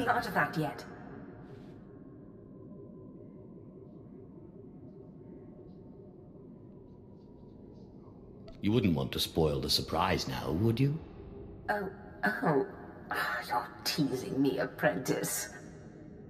the artifact yet. You wouldn't want to spoil the surprise now, would you? Oh, you're teasing me, apprentice.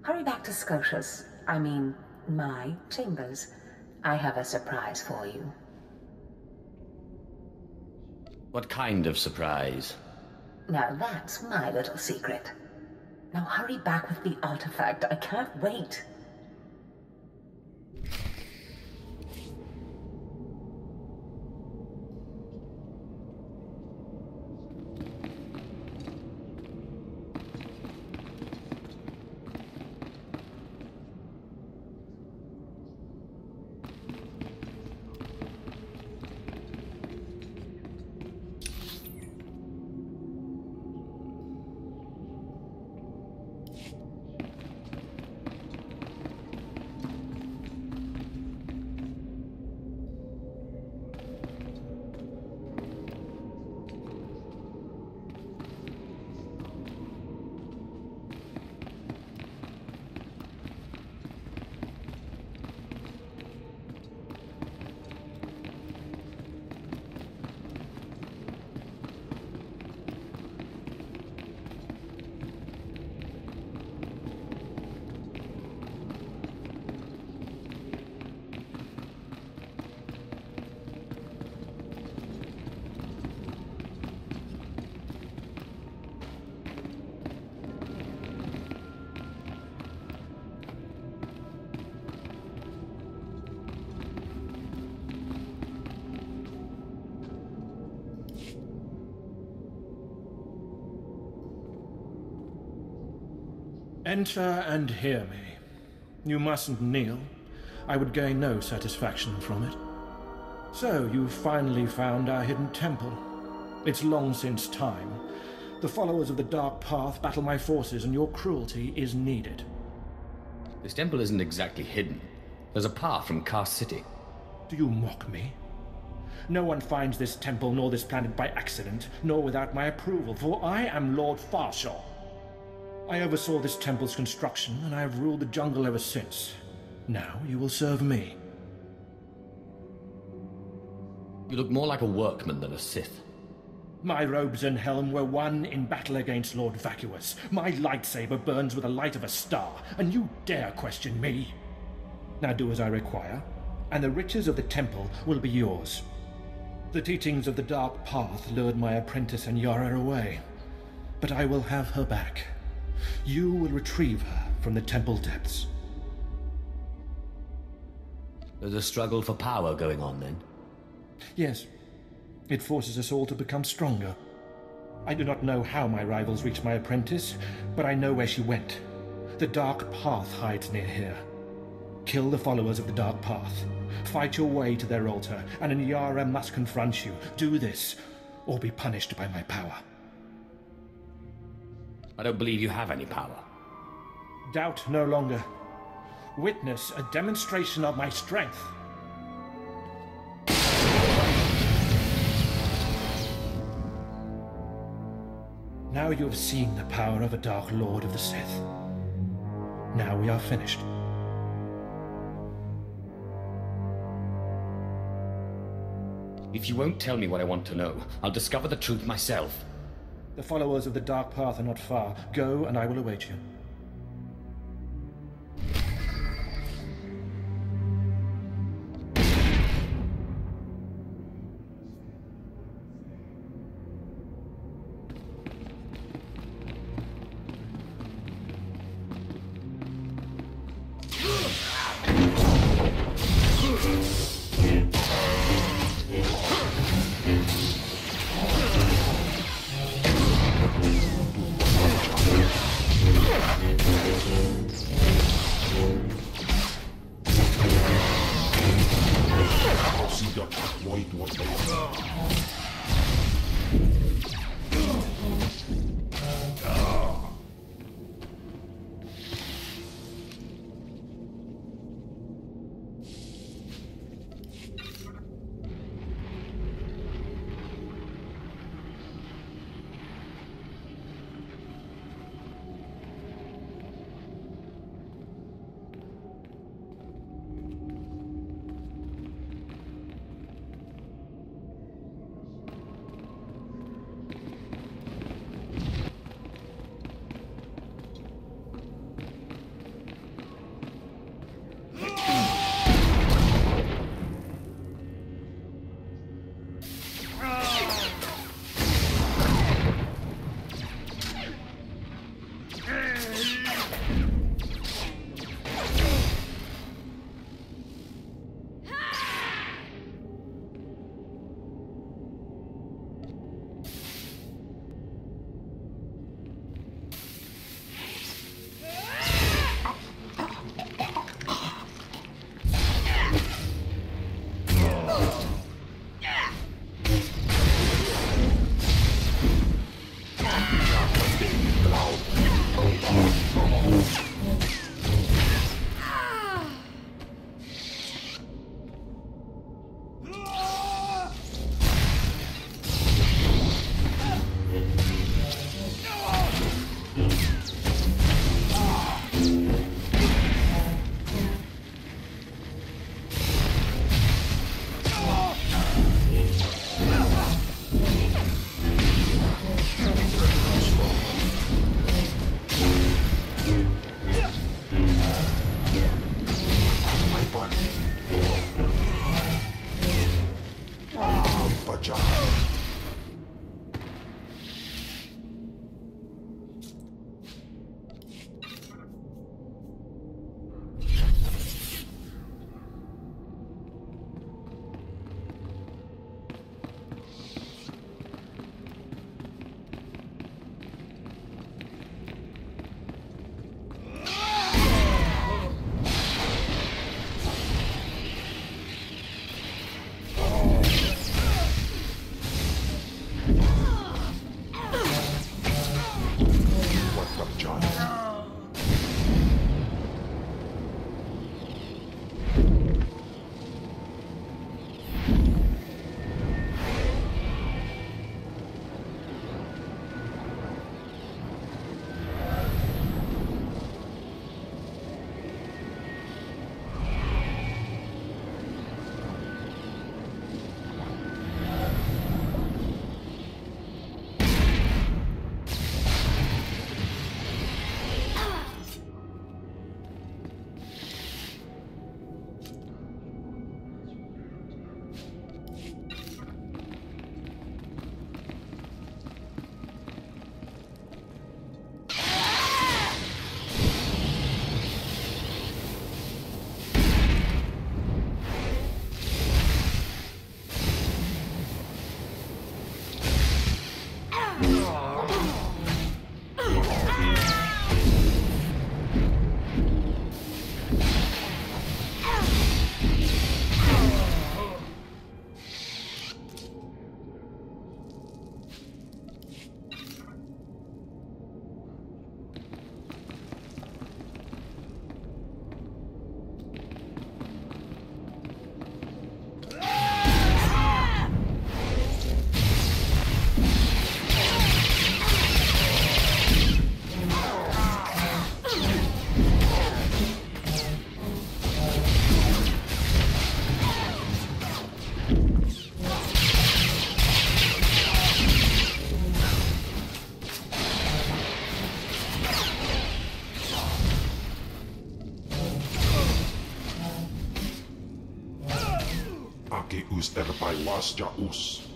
Hurry back to Scotia's, my chambers. I have a surprise for you. What kind of surprise? Now that's my little secret. Now hurry back with the artifact. I can't wait. Enter and hear me. You mustn't kneel. I would gain no satisfaction from it. So, you've finally found our hidden temple. It's long since time. The followers of the Dark Path battle my forces, and your cruelty is needed. This temple isn't exactly hidden. There's a path from Cast City. Do you mock me? No one finds this temple nor this planet by accident, nor without my approval, for I am Lord Farsaw. I oversaw this temple's construction, and I have ruled the jungle ever since. Now you will serve me. You look more like a workman than a Sith. My robes and helm were won in battle against Lord Vacuous. My lightsaber burns with the light of a star, and you dare question me? Now do as I require, and the riches of the temple will be yours. The teachings of the Dark Path lured my apprentice and Yara away, but I will have her back. You will retrieve her from the temple depths. There's a struggle for power going on, then? Yes. It forces us all to become stronger. I do not know how my rivals reached my apprentice, but I know where she went. The Dark Path hides near here. Kill the followers of the Dark Path. Fight your way to their altar, and Nyara must confront you. Do this, or be punished by my power. I don't believe you have any power. Doubt no longer. Witness a demonstration of my strength. Now you have seen the power of a Dark Lord of the Sith. Now we are finished. If you won't tell me what I want to know, I'll discover the truth myself. The followers of the Dark Path are not far. Go, and I will await you. Vacuus terpaiwas jaus.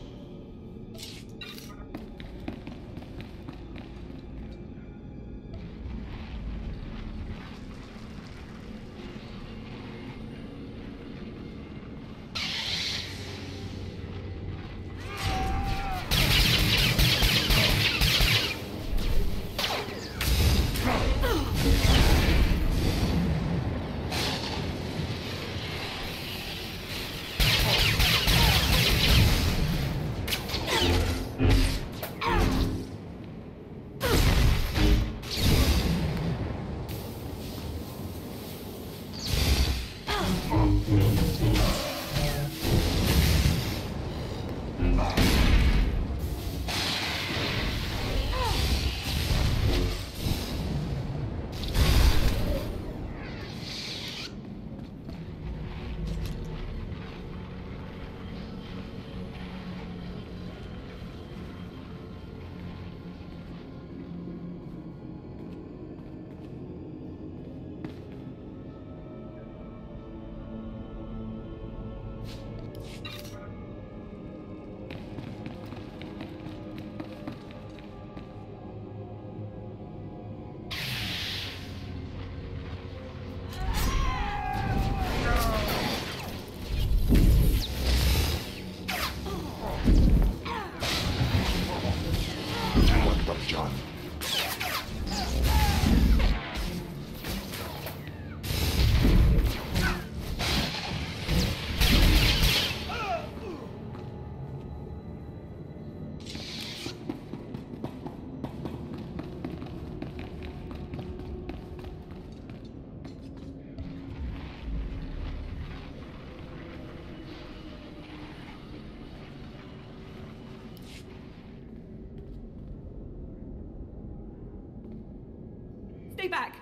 Stay back!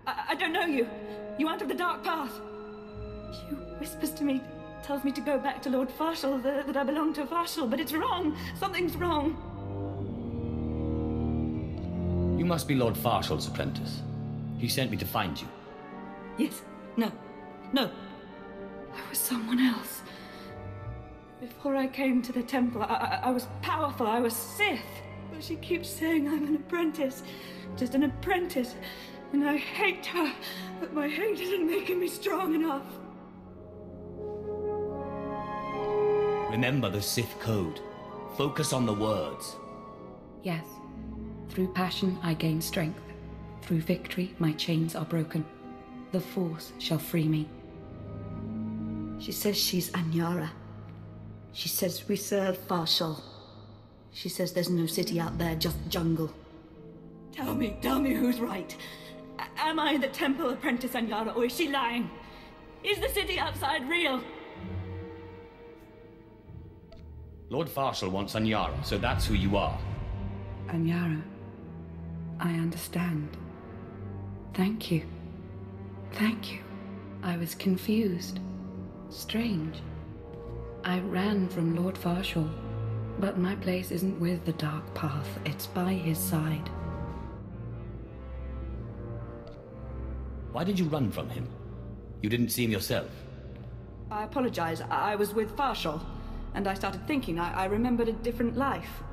I don't know you. You aren't of the dark path. She whispers to me, tells me to go back to Lord Farsaw, that I belong to Farsaw, but it's wrong. Something's wrong. You must be Lord Farshaw's apprentice. He sent me to find you. Yes. No. No. I was someone else. Before I came to the temple, I was powerful. I was Sith. But she keeps saying I'm an apprentice. Just an apprentice. And I hate her. But my hate isn't making me strong enough. Remember the Sith code. Focus on the words. Yes. Through passion I gain strength. Through victory my chains are broken. The Force shall free me. She says she's Anyara. She says we serve Farsaw. She says there's no city out there, just jungle. Tell me who's right. Am I the temple apprentice Anyara, or is she lying? Is the city outside real? Lord Farsaw wants Anyara, so that's who you are. Anyara, I understand. Thank you. Thank you. I was confused. Strange. I ran from Lord Farsaw, but my place isn't with the Dark Path, it's by his side. Why did you run from him? You didn't see him yourself. I apologize. I was with Farsaw, and I started thinking. I remembered a different life.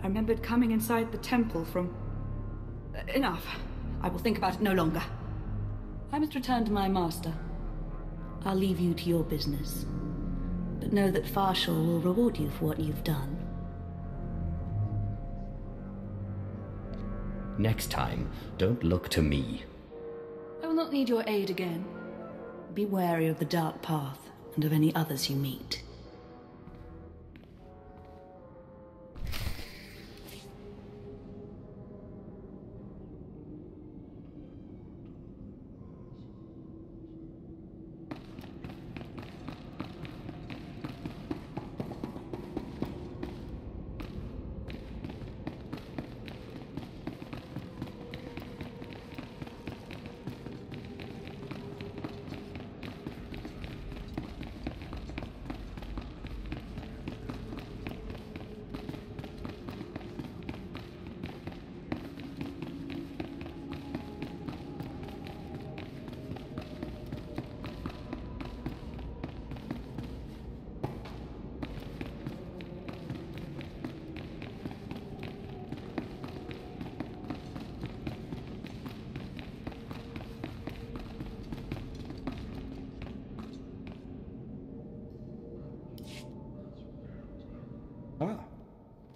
I remembered coming inside the temple from... Enough. I will think about it no longer. I must return to my master. I'll leave you to your business. But know that Farsaw will reward you for what you've done. Next time, don't look to me. I will not need your aid again. Be wary of the Dark Path and of any others you meet.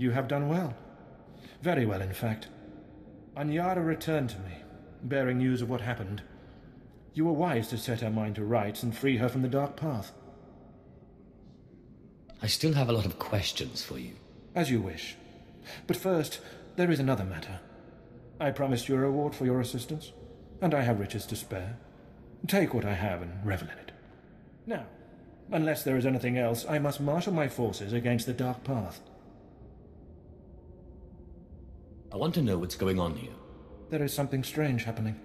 You have done well. Very well, in fact. Anyara returned to me, bearing news of what happened. You were wise to set her mind to rights and free her from the dark path. I still have a lot of questions for you. As you wish. But first, there is another matter. I promised you a reward for your assistance, and I have riches to spare. Take what I have and revel in it. Now, unless there is anything else, I must marshal my forces against the dark path. I want to know what's going on here. There is something strange happening.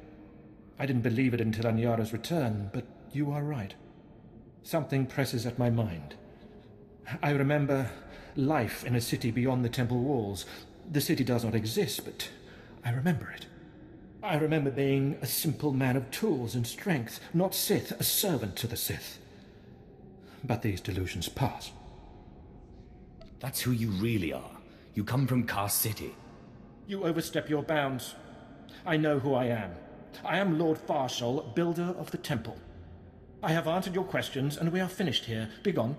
I didn't believe it until Anyara's return, but you are right. Something presses at my mind. I remember life in a city beyond the temple walls. The city does not exist, but I remember it. I remember being a simple man of tools and strength, not Sith, a servant to the Sith. But these delusions pass. That's who you really are. You come from Car City. You overstep your bounds. I know who I am. I am Lord Farsaw, builder of the temple. I have answered your questions, and we are finished here. Begone.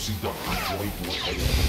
sudah menjadi saya.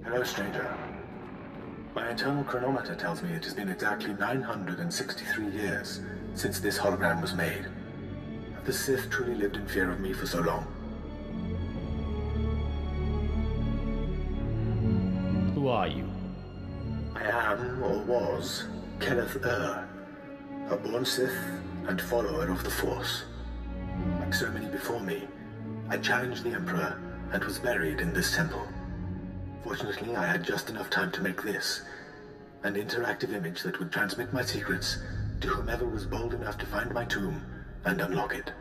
Hello, stranger. My internal chronometer tells me it has been exactly 963 years since this hologram was made. Have the Sith truly lived in fear of me for so long? Who are you? I am, or was, Kenneth a born Sith and follower of the Force. Like so many before me, I challenged the Emperor and was buried in this temple. Fortunately, I had just enough time to make this, an interactive image that would transmit my secrets to whomever was bold enough to find my tomb and unlock it.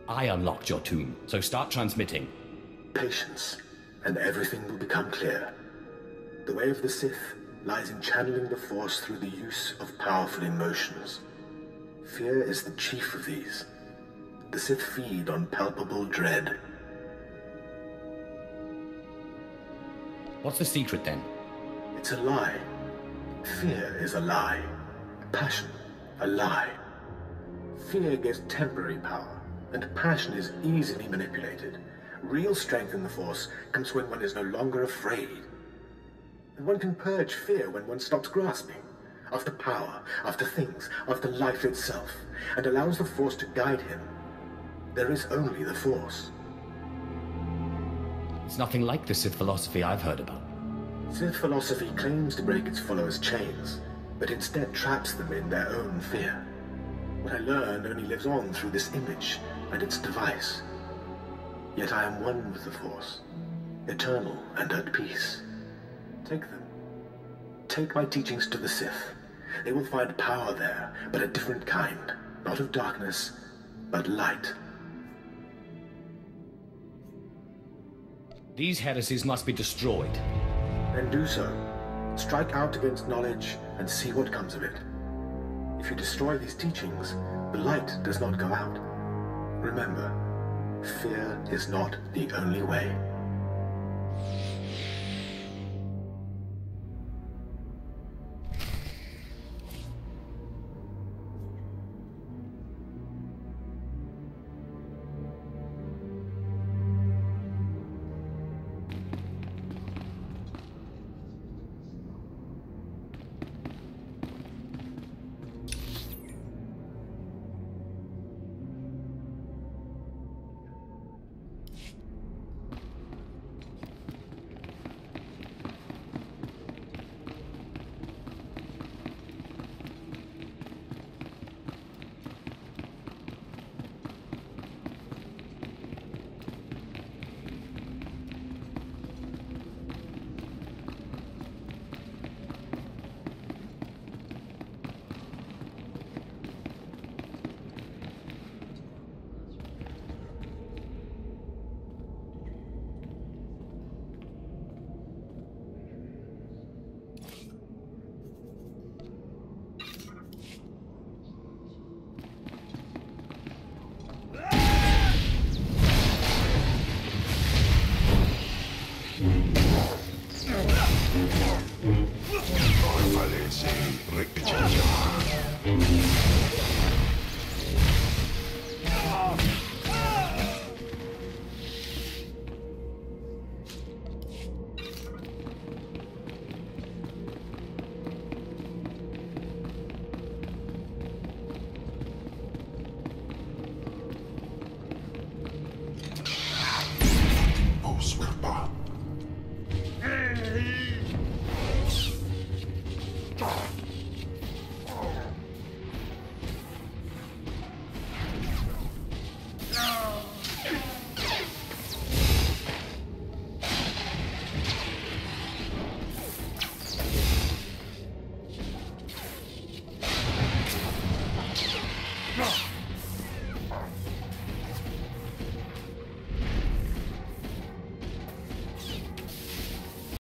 I unlocked your tomb, so start transmitting. Patience, and everything will become clear. The way of the Sith lies in channeling the Force through the use of powerful emotions. Fear is the chief of these. The Sith feed on palpable dread. What's the secret, then? It's a lie. Fear is a lie. Passion, a lie. Fear gives temporary power, and passion is easily manipulated. Real strength in the Force comes when one is no longer afraid. And one can purge fear when one stops grasping after power, after things, after life itself, and allows the Force to guide him. There is only the Force. It's nothing like the Sith philosophy I've heard about. Sith philosophy claims to break its followers' chains, but instead traps them in their own fear. What I learned only lives on through this image and its device. Yet I am one with the Force, eternal and at peace. Take them. Take my teachings to the Sith. They will find power there, but a different kind. Not of darkness, but light. These heresies must be destroyed. Then do so. Strike out against knowledge and see what comes of it. If you destroy these teachings, the light does not go out. Remember, fear is not the only way.